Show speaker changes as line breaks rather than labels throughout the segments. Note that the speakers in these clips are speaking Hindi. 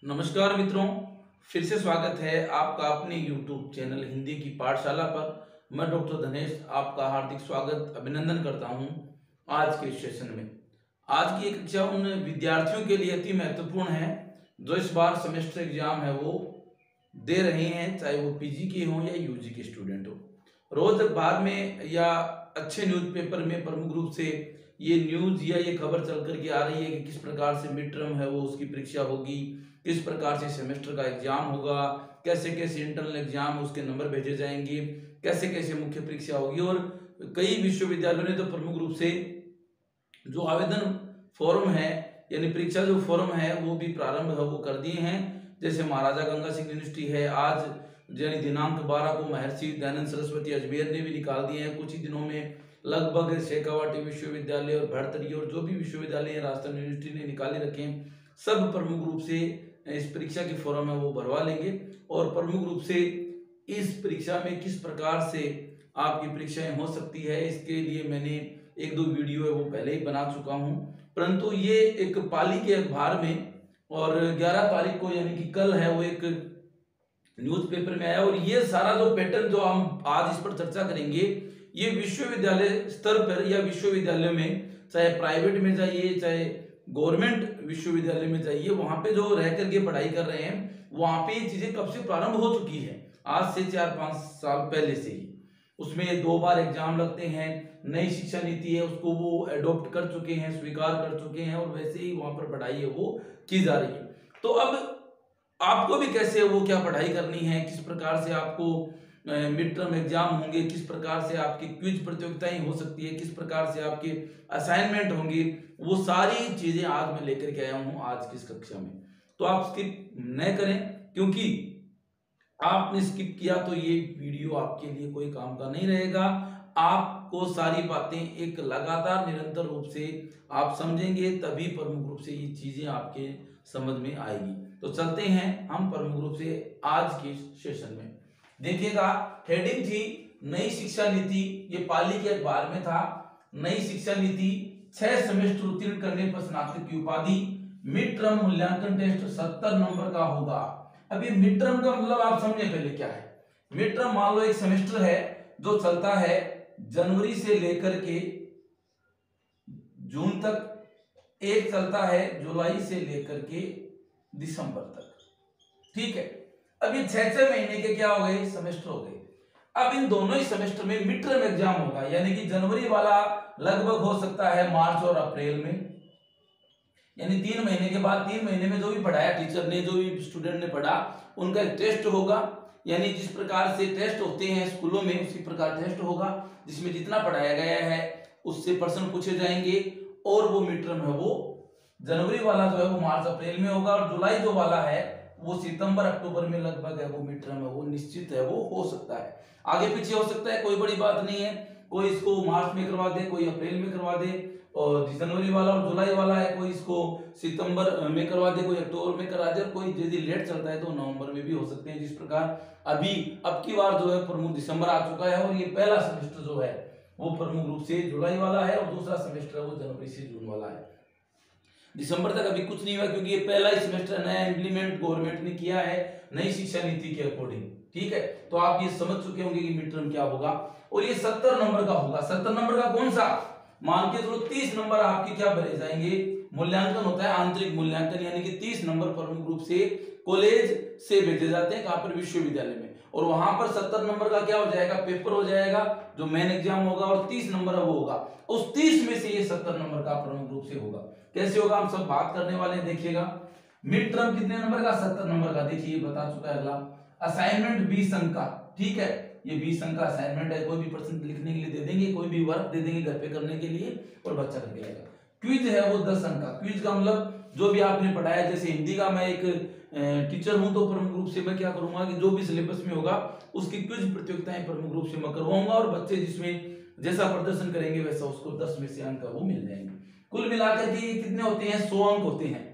नमस्कार मित्रों, फिर से स्वागत है आपका अपने YouTube चैनल हिंदी की पाठशाला पर। मैं डॉक्टर धनेश आपका हार्दिक स्वागत अभिनंदन करता हूं। आज के सेशन में आज की एक कक्षा उन विद्यार्थियों के लिए अति महत्वपूर्ण है जो इस बार सेमेस्टर एग्जाम है वो दे रहे हैं, चाहे वो पीजी के हों या यूजी के स्टूडेंट हो। रोज अखबार में या अच्छे न्यूज़पेपर में प्रमुख रूप से ये न्यूज या ये खबर चल करके आ रही है कि किस प्रकार से मिड टर्म है वो उसकी परीक्षा होगी, किस प्रकार से सेमेस्टर का एग्जाम होगा, कैसे कैसे इंटरनल एग्जाम उसके नंबर भेजे जाएंगे, कैसे कैसे मुख्य परीक्षा होगी। और कई विश्वविद्यालयों ने तो प्रमुख रूप से जो आवेदन फॉर्म है यानी परीक्षा जो फॉर्म है वो भी प्रारंभ है वो कर दिए हैं। जैसे महाराजा गंगा सिंह यूनिवर्सिटी है, आज यानी दिनांक 12 को महर्षि दयानंद सरस्वती अजमेर ने भी निकाल दिए हैं। कुछ ही दिनों में लगभग शेखावाटी विश्वविद्यालय और भरतरी और जो भी विश्वविद्यालय है राजस्थान यूनिवर्सिटी ने निकाले रखे हैं, सब प्रमुख रूप से इस परीक्षा के फॉर्म है वो भरवा लेंगे। और प्रमुख रूप से इस परीक्षा में किस प्रकार से आपकी परीक्षाएं हो सकती है इसके लिए मैंने एक दो वीडियो है वो पहले ही बना चुका हूं, परंतु ये एक पाली के अखबार में और 11 तारीख को यानी कि कल है वो एक न्यूज़पेपर में आया। और ये सारा जो पैटर्न जो हम आज इस पर चर्चा करेंगे ये विश्वविद्यालय स्तर पर या विश्वविद्यालय में, चाहे प्राइवेट में जाइए चाहे गवर्नमेंट विश्वविद्यालय में जाइए, वहां पे जो रह करके पढ़ाई कर रहे हैं वहां पे ये चीजें कब से प्रारंभ हो चुकी है, आज से 4-5 साल पहले से ही। उसमें 2 बार एग्जाम लगते हैं, नई शिक्षा नीति है उसको वो एडॉप्ट कर चुके हैं, स्वीकार कर चुके हैं और वैसे ही वहां पर पढ़ाई है वो की जा रही है। तो अब आपको भी कैसे वो क्या पढ़ाई करनी है, किस प्रकार से आपको मिड टर्म एग्जाम होंगे, किस प्रकार से आपकी क्विज प्रतियोगिताएं हो सकती है, किस प्रकार से आपके असाइनमेंट होंगे, वो सारी चीजें आज मैं लेकर के आया हूं आज की इस कक्षा में। तो आप स्किप न करें, क्योंकि आपने स्किप किया तो ये वीडियो आपके लिए कोई काम का नहीं रहेगा। आपको सारी बातें एक लगातार निरंतर रूप से आप समझेंगे तभी प्रमुख रूप से ये चीजें आपके समझ में आएगी। तो चलते हैं हम प्रमुख रूप से आज के सेशन में। देखिएगा, हेडिंग थी नई शिक्षा नीति, ये पाली के अखबार में था। नई शिक्षा नीति 6 सेमेस्टर उत्तीर्ण करने पर स्नातक की उपाधि, मिड टर्म मूल्यांकन टेस्ट 70 नंबर का होगा। अभी मिड टर्म का मतलब आप समझे पहले क्या है। मिड टर्म मान लो एक सेमेस्टर है जो चलता है जनवरी से लेकर के जून तक, एक चलता है जुलाई से लेकर के दिसंबर तक, ठीक है। अब ये 6-6 महीने के क्या हो गए, सेमेस्टर हो गए। अब इन दोनों ही सेमेस्टर में मिड टर्म एग्जाम होगा, यानी कि जनवरी वाला लगभग हो सकता है मार्च और अप्रैल में, यानी 3 महीने के बाद 3 महीने में जो भी पढ़ाया टीचर ने, जो भी स्टूडेंट ने पढ़ा, उनका एक टेस्ट होगा। यानी जिस प्रकार से टेस्ट होते हैं स्कूलों में उसी प्रकार टेस्ट होगा, जिसमें जितना पढ़ाया गया है उससे प्रश्न पूछे जाएंगे। और वो मिड टर्म है वो जनवरी वाला जो है वो मार्च अप्रैल में होगा, और जुलाई जो वाला है वो सितंबर अक्टूबर में लगभग है वो मिड टर्म है वो निश्चित है वो हो सकता है। आगे पीछे हो सकता है, कोई बड़ी बात नहीं है। कोई इसको मार्च में करवा दे, कोई अप्रैल में करवा दे, और जनवरी वाला और जुलाई वाला है कोई इसको सितंबर में करवा दे, कोई अक्टूबर में करा दे, और कोई यदि लेट चलता है तो नवंबर में भी हो सकते हैं। जिस प्रकार अभी अब की बार जो है प्रमुख दिसंबर आ चुका है, और ये पहला सेमेस्टर जो है वो प्रमुख रूप से जुलाई वाला है, और दूसरा सेमेस्टर वो जनवरी से जून वाला है। दिसंबर तक अभी कुछ नहीं हुआ, क्योंकि ये पहला ही सेमेस्टर नया इम्प्लीमेंट गवर्नमेंट ने किया है नई शिक्षा नीति के अकॉर्डिंग, ठीक है। तो आप ये समझ चुके होंगे कि मिड टर्म क्या होगा, और ये 70 नंबर का होगा। 70 नंबर का कौन सा, मान के चलो 30 नंबर आपके क्या भरे जाएंगे, मूल्यांकन होता है आंतरिक मूल्यांकन, यानी कि 30 नंबर प्रमुख रूप से कॉलेज से भेजे जाते हैं, कहां पर, विश्वविद्यालय में। और वहां पर 70 नंबर का क्या हो जाएगा, पेपर हो जाएगा जो मेन एग्जाम होगा, और 30 नंबर वो होगा। उस 30 में से ये 70 नंबर का प्रमुख रूप से होगा। कैसे होगा हम सब बात करने वाले हैं, देखिएगा। मिड टर्म कितने नंबर का, 70 नंबर का, देखिए बता चुका है। अगला असाइनमेंट 20 अंक का, ठीक है। ये 20 अंक का असाइनमेंट है, कोई भी प्रश्न लिखने के लिए दे देंगे, कोई भी वर्क दे देंगे घर पे करने के लिए, और बच्चा करके आएगा। क्विज है वो 10 अंक का। क्विज का मतलब जो भी आपने पढ़ाया, जैसे हिंदी का मैं एक टीचर हूं तो प्रमुख रूप से मैं क्या करूंगा कि जो भी सिलेबस में होगा उसकी क्विज प्रतियोगिताएं प्रमुख रूप से मैं करवाऊंगा, और बच्चे जिसमें जैसा प्रदर्शन करेंगे वैसा उसको 10 में से अंक वो मिल जाएंगे। कुल मिलाकर के कितने होते हैं, 100 अंक होते हैं।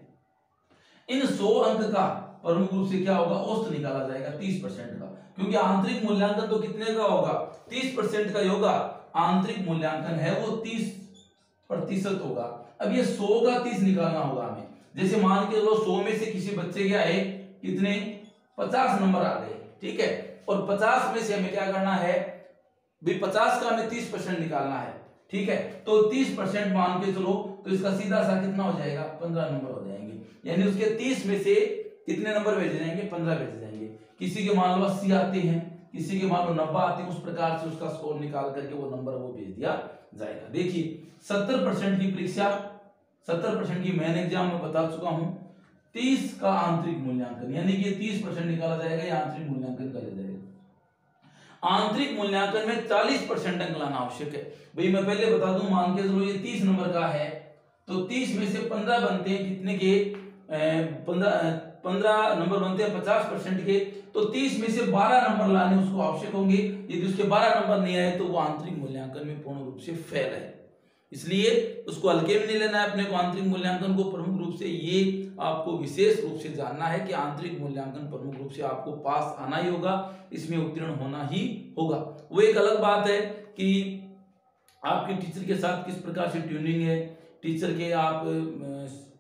इन 100 अंक का प्रमुख रूप से क्या होगा, औसत निकाला जाएगा 30% का, क्योंकि आंतरिक मूल्यांकन तो कितने का होगा, 30% का होगा। आंतरिक मूल्यांकन है वो 30% होगा। अब ये 100 का 30 निकालना होगा हमें। जैसे मान के चलो 100 में से किसी से बच्चे क्या है, कितने 50 नंबर आ गए, ठीक है। और 50 में से हमें क्या करना है भाई, 50 का हमें 30% निकालना है, ठीक है। तो 30% मान के चलो, तो इसका सीधा सा कितना हो जाएगा, 15 नंबर हो जाएंगे। यानी उसके 30 में से कितने नंबर भेजे जाएंगे, 15 भेजे जाएंगे। किसी के मान लो 80 आते हैं, किसी के मान लो 90 आते हैं, उस प्रकार से उसका स्कोर निकाल करके वो नंबर वो भेज दिया जाएगा। देखिए 70% की परीक्षा, 70% की मेन एग्जाम में बता चुका हूं, 30 का आंतरिक मूल्यांकन, यानी कि 30% निकाला जाएगा या आंतरिक मूल्यांकन कर लिया जाएगा। आंतरिक मूल्यांकन में 40% अंक लाना आवश्यक है। भाई मैं पहले बता दूं, मान के चलो ये 30 नंबर का है, तो 30 में से 15 बनते हैं कितने के, 15 नंबर बनते हैं 50% के, तो 30 में से 12 नंबर लाने उसको आवश्यक होंगे। यदि उसके 12 नंबर नहीं आए तो वो आंतरिक मूल्यांकन में पूर्ण रूप से फेल है। इसलिए उसको हल्के में नहीं लेना है अपने को, आंतरिक मूल्यांकन को प्रमुख रूप से ये आपको विशेष रूप से जानना है कि आंतरिक मूल्यांकन प्रमुख रूप से आपको पास आना ही होगा, इसमें उत्तीर्ण होना ही होगा। वो एक अलग बात है कि आपके टीचर के साथ किस प्रकार से ट्यूनिंग है, टीचर के आप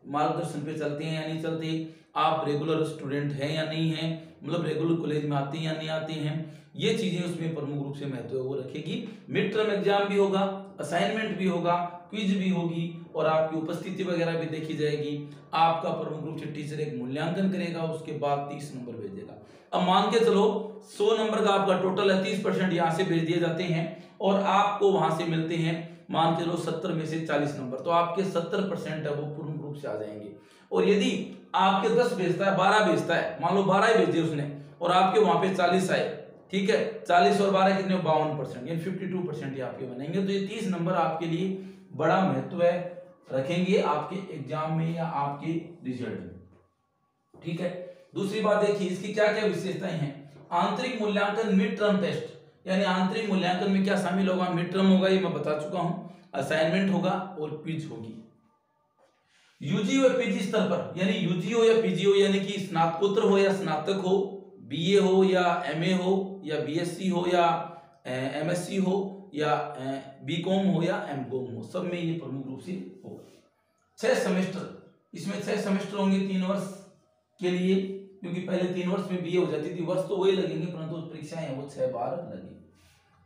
मार्गदर्शन पे चलते हैं या नहीं चलते, आप रेगुलर स्टूडेंट हैं या नहीं हैं, मतलब रेगुलर कॉलेज में आते हैं या नहीं आते हैं, ये चीजें उसमें प्रमुख रूप से महत्व वो रखेगी। मिड टर्म एग्जाम भी होगा, असाइनमेंट भी होगा, क्विज भी होगी और आपकी उपस्थिति वगैरह भी देखी जाएगी। आपका प्रमुख रूप से टीचर एक मूल्यांकन करेगा, उसके बाद 30 नंबर भेजेगा। अब मान के चलो 100 नंबर का आपका टोटल है, 30% यहाँ से भेज दिए जाते हैं और आपको वहां से मिलते हैं मान के चलो 70 में से 40 नंबर, तो आपके 70% है वो पूर्ण रूप से आ जाएंगे। और यदि आपके 10 भेजता है, 12 भेजता है, मान लो 12 ही भेजे उसने और आपके वहां पे 40 आए, ठीक है, 40 और 12 कितने, 52%, यानी 52% ही आपके बनेंगे। तो ये 30 नंबर आपके लिए बड़ा महत्व है, रखेंगे आपके एग्जाम में या आपके रिजल्ट में, ठीक है। दूसरी बात देखिए इसकी क्या क्या विशेषताएं हैं। आंतरिक मूल्यांकन मिड टर्म टेस्ट, यानी आंतरिक मूल्यांकन में क्या शामिल होगा, मिड टर्म होगा, ये मैं बता चुका हूं, असाइनमेंट होगा और क्विज होगी। यूजी व पीजी स्तर पर, यानी यूजी हो या पीजी हो, यानी कि स्नातकोत्तर हो या स्नातक हो, बीए हो या एमए हो या बीएससी हो या एमएससी हो या बीकॉम हो या एमकॉम हो, सब में ये प्रमुख रूप से होगा। 6 सेमेस्टर, इसमें 6 सेमेस्टर होंगे 3 वर्ष के लिए, क्योंकि पहले 3 वर्ष में बीए हो जाती थी, वर्ष तो वही लगेंगे परंतु परीक्षाएं हैं वो 6 बार लगेंगी।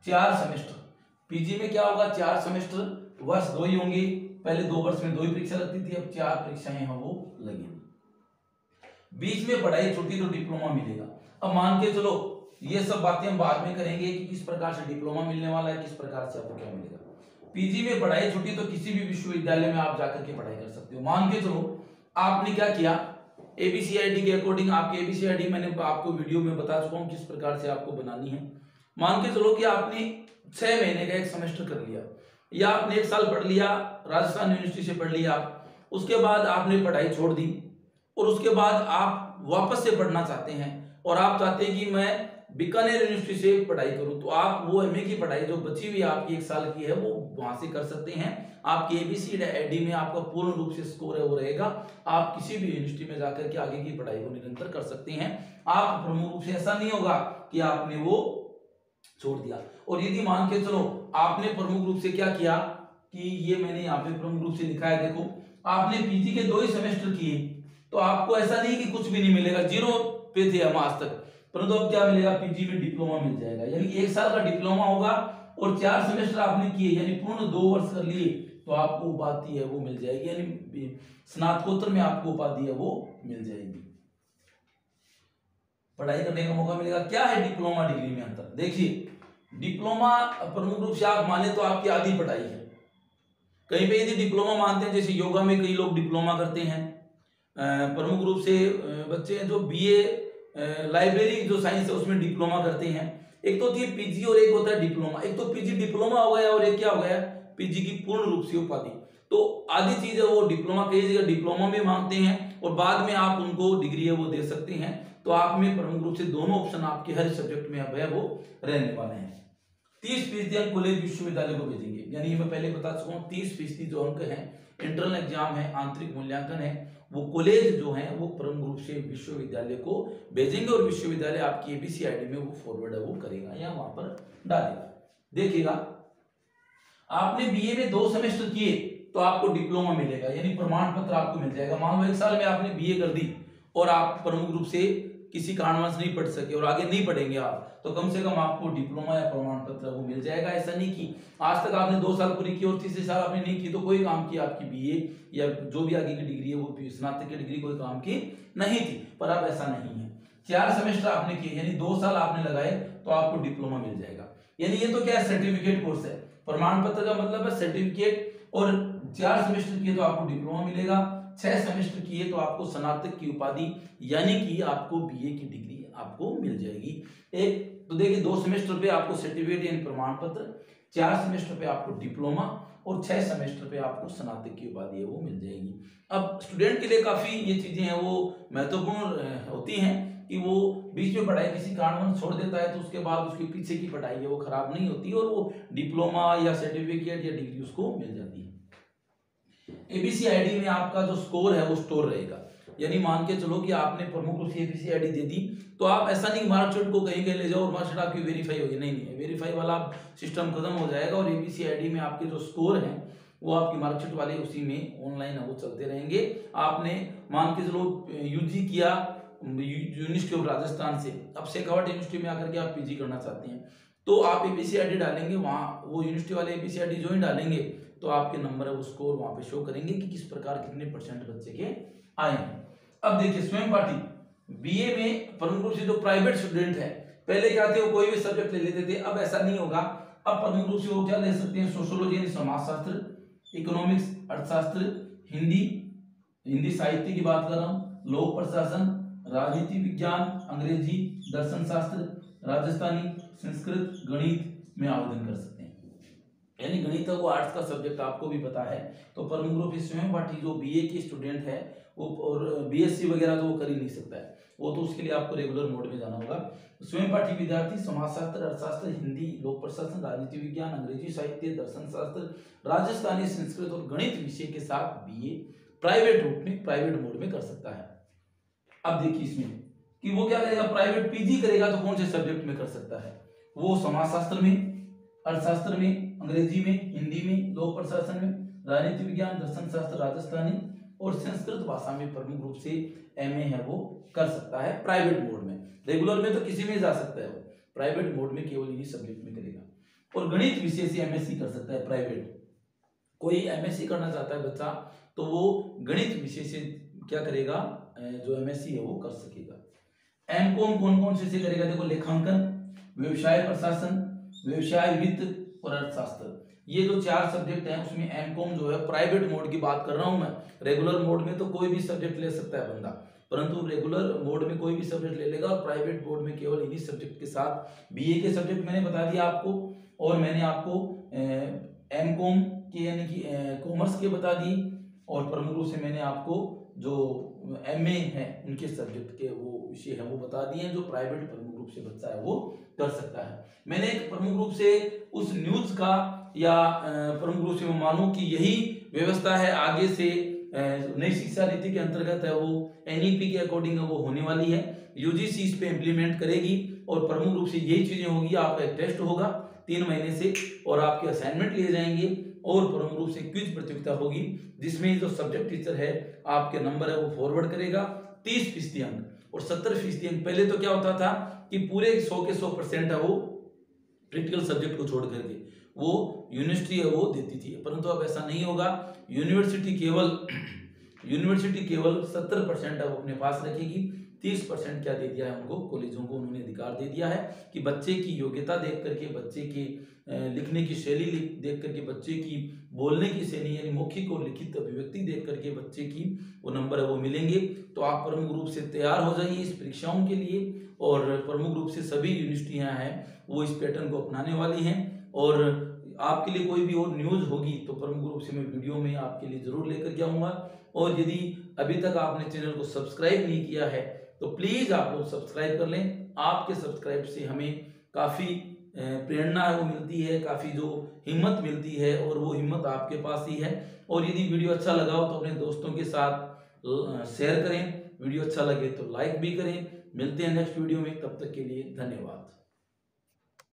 4 सेमेस्टर, पीजी में क्या होगा, 4 सेमेस्टर, वर्ष 2 ही होंगे, पहले 2 वर्ष में 2 ही परीक्षा लगती थी, अब 4 परीक्षाएं हैं वो लगेंगी। बीच में पढ़ाई छुट्टी तो डिप्लोमा मिलेगा। अब मान के चलो ये सब बातें हम बाद में करेंगे कि किस प्रकार से डिप्लोमा मिलने वाला है, किस प्रकार से आपको क्या मिलेगा। पीजी में पढ़ाई छुट्टी तो किसी भी विश्वविद्यालय में आप जाकर के पढ़ाई कर सकते हो। मान के चलो आपने क्या किया, एबीसीआईडी के अकॉर्डिंग, आपके एबीसीआईडी मैंने आपको वीडियो में बता चुका हूं किस प्रकार से आपको बनानी है। मान के चलो कि आपने 6 महीने का एक सेमेस्टर कर लिया या आपने 1 साल पढ़ लिया, राजस्थान यूनिवर्सिटी से पढ़ लिया, उसके बाद आपने पढ़ाई छोड़ दी और उसके बाद आप वापस से पढ़ना चाहते हैं और आप चाहते हैं कि मैं बीकानेर यूनिवर्सिटी से पढ़ाई करूं, तो आप वो एमए की पढ़ाई जो बची हुई आपकी 1 साल की है वो वहां से कर सकते हैं। आपके एबीसीआईडी में आपका पूर्ण रूप से स्कोर है वो रहेगा, आप किसी भी यूनिवर्सिटी में जाकर के आगे की पढ़ाई को निरंतर कर सकते हैं। आप प्रमुख रूप से ऐसा नहीं होगा कि आपने वो छोड़ दिया। और यदि मान के चलो आपने प्रमुख रूप से क्या किया कि ये मैंने यहाँ पे प्रमुख रूप से लिखा है, देखो आपने पीजी के 2 ही सेमेस्टर किए, तो आपको ऐसा नहीं कि कुछ भी नहीं मिलेगा, 0 पे थे हम आज तक, परंतु अब क्या मिलेगा, पीजी में डिप्लोमा मिल जाएगा, यानी 1 साल का डिप्लोमा होगा और 4 सेमेस्टर आपने किए यानी पूर्ण 2 वर्ष कर लिए, तो आपको उपाधि है वो मिल जाएगी, यानी स्नातकोत्तर में आपको उपाधि है वो मिल जाएगी, पढ़ाई करने का मौका मिलेगा। क्या है डिप्लोमा डिग्री में अंतर, देखिए डिप्लोमा प्रमुख रूप से आप माने तो आपकी आधी पढ़ाई है। कहीं पे यदि डिप्लोमा मानते हैं, जैसे योगा में कई लोग डिप्लोमा करते हैं, प्रमुख रूप से बच्चे हैं जो बीए लाइब्रेरी जो साइंस है उसमें डिप्लोमा करते हैं। एक तो होती है पीजी और एक होता है डिप्लोमा। एक तो पीजी डिप्लोमा हो गया और एक क्या हो गया, पीजी की पूर्ण रूप से उपाधि। तो आधी चीज है वो डिप्लोमा, कई जगह डिप्लोमा में मांगते हैं और बाद में आप उनको डिग्री है वो दे सकते हैं। तो आप में प्रमुख रूप से दोनों ऑप्शन आपके हर सब्जेक्ट में अब है वो रहने वाले हैं। 30% अंक कॉलेज विश्वविद्यालय को भेजेंगे, यानी मैं पहले बता चुका हूँ 30% जो अंक है इंटरनल एग्जाम है, आंतरिक मूल्यांकन है, वो कॉलेज जो है वो प्रमुख रूप से विश्वविद्यालय को भेजेंगे और विश्वविद्यालय आपकी एबीसीआईडी में वो फॉरवर्ड है वो करेगा या वहां पर डालेगा। देखिएगा आपने बीए में 2 सेमेस्टर किए तो आपको डिप्लोमा मिलेगा, यानी प्रमाण पत्र आपको मिल जाएगा। मान लो 1 साल में आपने बीए कर दी और आप प्रमुख रूप से किसी कारणवश नहीं पढ़ सके और आगे नहीं पढ़ेंगे आप, तो कम से कम आपको डिप्लोमा या प्रमाण पत्र वो मिल जाएगा। ऐसा नहीं कि आज तक आपने 2 साल पूरी की और तीसरे साल आपने नहीं की तो कोई काम की आपकी बीए या जो भी आगे की डिग्री है वो स्नातक की डिग्री कोई काम की नहीं थी। पर अब ऐसा नहीं है, 4 सेमेस्टर आपने किए यानी 2 साल आपने लगाए तो आपको डिप्लोमा मिल जाएगा। यानी ये तो क्या है, सर्टिफिकेट कोर्स है। प्रमाण पत्र का मतलब है सर्टिफिकेट, और 4 सेमेस्टर किए तो आपको डिप्लोमा मिलेगा, 6 सेमेस्टर किए तो आपको स्नातक की उपाधि यानी कि आपको बीए की डिग्री आपको मिल जाएगी। एक तो देखिए 2 सेमेस्टर पे आपको सर्टिफिकेट यानी प्रमाण पत्र, 4 सेमेस्टर पे आपको डिप्लोमा और 6 सेमेस्टर पे आपको स्नातक की उपाधि है वो मिल जाएगी। अब स्टूडेंट के लिए काफी ये चीजें हैं वो महत्वपूर्ण होती हैं कि वो बीच में पढ़ाई किसी कारणवश छोड़ देता है तो उसके बाद उसके पीछे की पढ़ाई है वो खराब नहीं होती और वो डिप्लोमा या सर्टिफिकेट या डिग्री उसको मिल जाती है। एबीसीआईडी में आपका जो स्कोर है वो स्टोर रहेगा, यानी मान के चलो कि आपने प्रमुख रूप से एबीसीआईडी दे दी तो आप ऐसा नहीं मार्कशीट को कहीं ले जाओ और मार्कशीट आपकी वेरीफाई होगी, नहीं, वेरीफाई वाला सिस्टम खत्म हो जाएगा और एबीसीआईडी में आपके जो स्कोर हैं वो आपकी मार्कशीट वाले उसी में ऑनलाइन वो चलते रहेंगे। आपने मान के चलो यूजी किया यूनिवर्सिटी ऑफ राजस्थान से, अब शेखावट यूनिवर्सिटी में आकर के आप पीजी करना चाहते हैं तो आप एबीसीआईडी डालेंगे, वहाँ वो यूनिवर्सिटी वाले एबीसीआईडी जो ही डालेंगे तो आपके नंबर है वो स्कोर वहां पे शो करेंगे कि किस प्रकार कितने % बच्चे के आए हैं। अब देखिए स्वयं पाठी बीए में प्रमुख रूप से जो प्राइवेट स्टूडेंट है पहले क्या थे वो कोई भी सब्जेक्ट ले लेते थे, अब ऐसा नहीं होगा। अब प्रमुख रूप से वो क्या ले सकते हैं, सोशियोलॉजी यानी समाजशास्त्र, इकोनॉमिक्स अर्थशास्त्र, हिंदी साहित्य की बात कर रहा हूँ, लोक प्रशासन, राजनीति विज्ञान, अंग्रेजी, दर्शन शास्त्र, राजस्थानी, संस्कृत, गणित में आवेदन कर सकते हैं। यानी गणित वो आर्ट्स का सब्जेक्ट आपको भी पता है तो प्रमुख रूप से स्वयं पाठी जो बीए की स्टूडेंट है वो और बीएससी वगैरह तो वो कर ही नहीं सकता है, वो तो उसके लिए आपको रेगुलर मोड में जाना होगा। स्वयं पाठी विद्यार्थी समाजशास्त्र, अर्थशास्त्र, हिंदी, लोक प्रशासन, राजनीति विज्ञान, अंग्रेजी साहित्य, दर्शन शास्त्र, राजस्थानी, संस्कृत और गणित विषय के साथ बीए प्राइवेट रूप में प्राइवेट मोड में कर सकता है। अब देखिए इसमें कि वो क्या करेगा, प्राइवेट पीजी करेगा तो कौन से सब्जेक्ट में कर सकता है, वो समाजशास्त्र में, अर्थशास्त्र में, अंग्रेजी में, हिंदी में, लोक प्रशासन में, राजनीति विज्ञान, दर्शन शास्त्र, राजस्थानी और संस्कृत भाषा में प्रमुख रूप से एमए है वो कर सकता है प्राइवेट मोड में। रेगुलर में तो किसी में जा सकता है, वो प्राइवेट मोड में केवल इन्हीं सब्जेक्ट में करेगा। और गणित विषय से एमएससी कर सकता है प्राइवेट, कोई एमएससी करना चाहता है बच्चा तो वो गणित विषय से क्या करेगा, जो एमएससी है वो कर सकेगा। एमकॉम कौन कौन से करेगा, देखो लेखांकन, व्यवसाय प्रशासन, व्यवसाय वित्त और अर्थशास्त्र, ये जो 4 सब्जेक्ट हैं उसमें एमकॉम जो है प्राइवेट मोड की बात कर रहा हूं मैं। रेगुलर मोड में तो कोई भी सब्जेक्ट ले सकता है बंदा, परंतु रेगुलर मोड में कोई भी सब्जेक्ट ले लेगा और प्राइवेट बोर्ड में केवल इन्हीं सब्जेक्ट के साथ बीए के सब्जेक्ट मैंने बता दिया आपको, और मैंने आपको एमकॉम के यानी कि कॉमर्स के बता दी, और प्रमुख रूप से मैंने आपको जो एमए है उनके सब्जेक्ट के वो विषय है वो बता दिए हैं जो प्राइवेट प्रमुख रूप से बच्चा है वो कर सकता है। मैंने एक प्रमुख रूप से उस न्यूज का या प्रमुख रूप से मैं मानूं कि यही व्यवस्था है आगे से नई शिक्षा नीति के अंतर्गत है वो एनईपी के अकॉर्डिंग वो होने वाली है, यूजीसी इस पे इम्प्लीमेंट करेगी और प्रमुख रूप से यही चीजें होगी। आपका एक टेस्ट होगा 3 महीने से और आपके असाइनमेंट लिए जाएंगे और प्रमुख रूप से क्विज प्रतियोगिता होगी जिसमें जो सब्जेक्ट टीचर है आपके नंबर है वो फॉरवर्ड करेगा 30% अंक और 70% अंक। पहले तो क्या होता था कि पूरे 100 के 100% है वो प्रैक्टिकल सब्जेक्ट को छोड़ करके वो यूनिवर्सिटी है वो देती थी, परंतु अब ऐसा नहीं होगा। यूनिवर्सिटी केवल 70% अब अपने पास रखेगी, 30% क्या दे दिया है उनको, कॉलेजों को उन्होंने अधिकार दे दिया है कि बच्चे की योग्यता देख करके, बच्चे के लिखने की शैली देख करके, बच्चे की बोलने की शैली यानी मौखिक और लिखित अभिव्यक्ति देख करके बच्चे की वो नंबर है वो मिलेंगे। तो आप प्रमुख रूप से तैयार हो जाइए इस परीक्षाओं के लिए, और प्रमुख रूप से सभी यूनिवर्सिटियां हैं वो इस पैटर्न को अपनाने वाली हैं। और आपके लिए कोई भी और न्यूज़ होगी तो प्रमुख रूप से मैं वीडियो में आपके लिए जरूर लेकर के आऊँगा। और यदि अभी तक आपने चैनल को सब्सक्राइब नहीं किया है तो प्लीज़ आप लोग सब्सक्राइब कर लें। आपके सब्सक्राइब से हमें काफ़ी प्रेरणा है वो मिलती है, काफ़ी जो हिम्मत मिलती है और वो हिम्मत आपके पास ही है। और यदि वीडियो अच्छा लगा हो तो अपने दोस्तों के साथ शेयर करें, वीडियो अच्छा लगे तो लाइक भी करें। मिलते हैं नेक्स्ट वीडियो में, तब तक के लिए धन्यवाद।